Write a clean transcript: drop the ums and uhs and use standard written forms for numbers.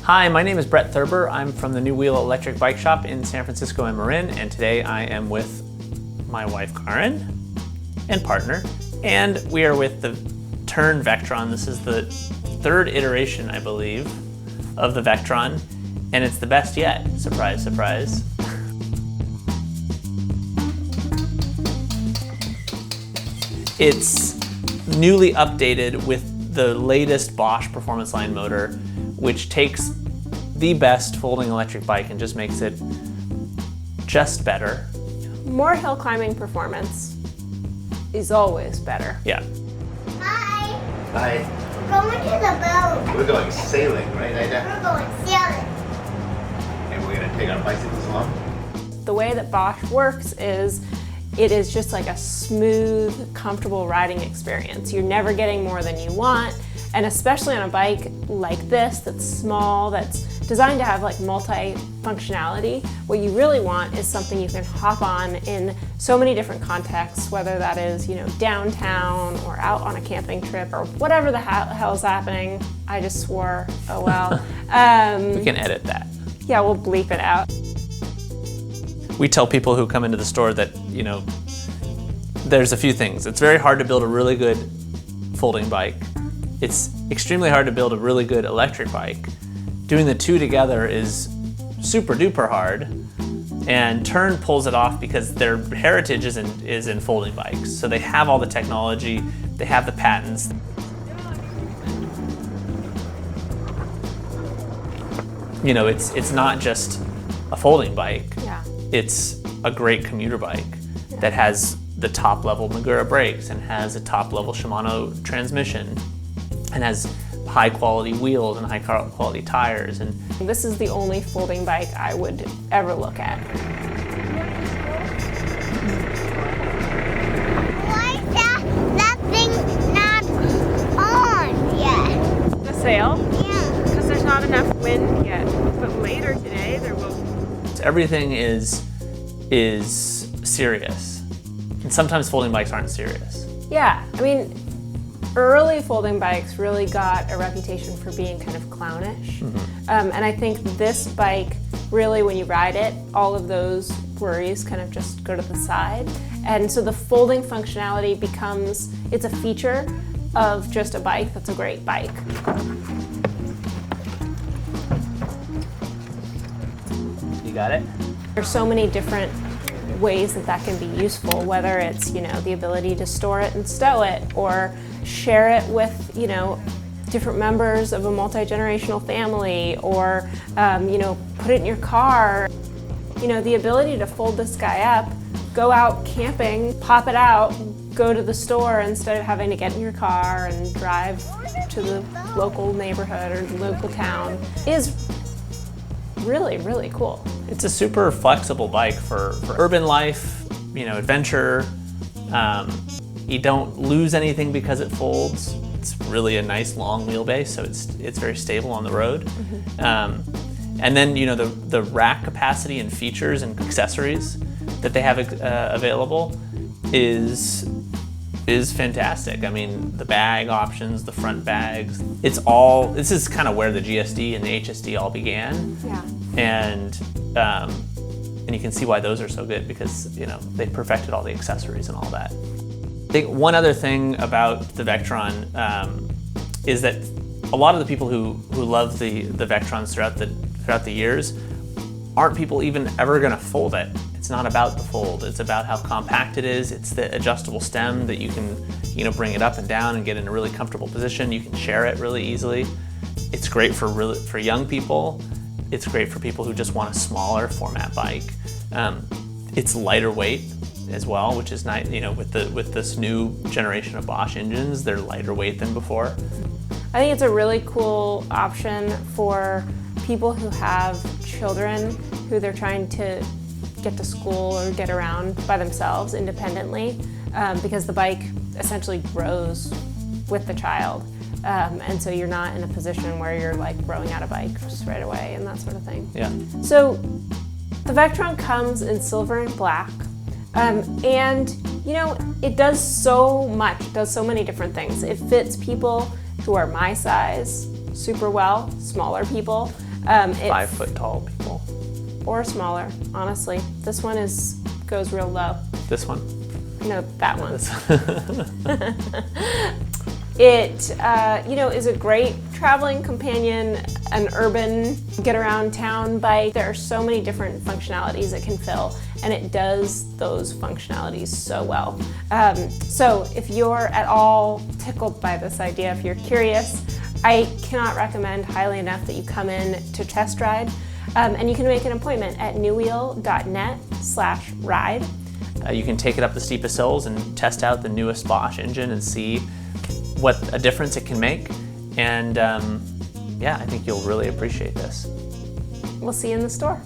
Hi, my name is Brett Thurber. I'm from the New Wheel Electric Bike Shop in San Francisco and Marin, and today I am with my wife Karen and partner, and we are with the Tern Vectron. This is the third iteration, I believe, of the Vectron, and it's the best yet. Surprise, surprise. It's newly updated with the latest Bosch Performance Line motor, which takes the best folding electric bike and just makes it just better. More hill climbing performance is always better. Yeah. Hi. Hi. We're going to the boat. We're going sailing, right, Ida? We're going sailing. And we're gonna take our bicycles along? The way that Bosch works is it is just like a smooth, comfortable riding experience. You're never getting more than you want, and especially on a bike like this that's small, that's designed to have like multi-functionality, what you really want is something you can hop on in so many different contexts, whether that is, you know, downtown or out on a camping trip or whatever the hell is happening. I just swore, oh well. We can edit that. Yeah, we'll bleep it out. We tell people who come into the store that, you know, there's a few things. It's very hard to build a really good folding bike. It's extremely hard to build a really good electric bike. Doing the two together is super duper hard, and Tern pulls it off because their heritage is in folding bikes. So they have all the technology, they have the patents. You know, it's not just a folding bike. Yeah. It's a great commuter bike that has the top level Magura brakes and has a top level Shimano transmission and has high quality wheels and high quality tires. And This is the only folding bike I would ever look at. Why is that thing not on yet? The sail? Yeah. Because there's not enough wind yet. But later today there will. everything is serious. And sometimes folding bikes aren't serious. Yeah, I mean, early folding bikes really got a reputation for being kind of clownish. And I think this bike, really when you ride it, all of those worries kind of just go to the side. And so the folding functionality becomes, it's a feature of just a bike that's a great bike. You got it? There's so many different ways that can be useful, whether it's, you know, the ability to store it and stow it, or share it with, you know, different members of a multi-generational family, or, you know, put it in your car. You know, the ability to fold this guy up, go out camping, pop it out, go to the store instead of having to get in your car and drive to the local neighborhood or the local town is really, really cool. It's a super flexible bike for urban life, you know, adventure. You don't lose anything because it folds. It's really a nice long wheelbase, so it's very stable on the road. And then, you know, the rack capacity and features and accessories that they have available is fantastic. I mean, the bag options, the front bags, this is kind of where the GSD and the HSD all began. Yeah. And you can see why those are so good, because, you know, they perfected all the accessories and all that. I think one other thing about the Vectron is that a lot of the people who love the Vectrons throughout the years aren't people even ever going to fold it. It's not about the fold. It's about how compact it is. It's the adjustable stem that you can, you know, bring it up and down and get in a really comfortable position. You can share it really easily. It's great for young people. It's great for people who just want a smaller format bike. It's lighter weight as well, which is nice. You know, with this new generation of Bosch engines, they're lighter weight than before. I think it's a really cool option for people who have children who they're trying to get to school or get around by themselves independently, because the bike essentially grows with the child. And so you're not in a position where you're like throwing out a bike just right away and that sort of thing. Yeah. So the Vectron comes in silver and black. And you know, it does so much, it does so many different things. It fits people who are my size super well, smaller people. It's 5 foot tall people. or smaller, honestly. This one goes real low. This one? No, that one. This- It, is a great traveling companion, an urban get around town bike. There are so many different functionalities it can fill, and it does those functionalities so well. So if you're at all tickled by this idea, if you're curious, I cannot recommend highly enough that you come in to test ride, and you can make an appointment at newwheel.net/ride. You can take it up the steepest hills and test out the newest Bosch engine and see what a difference it can make. And yeah, I think you'll really appreciate this. We'll see you in the store.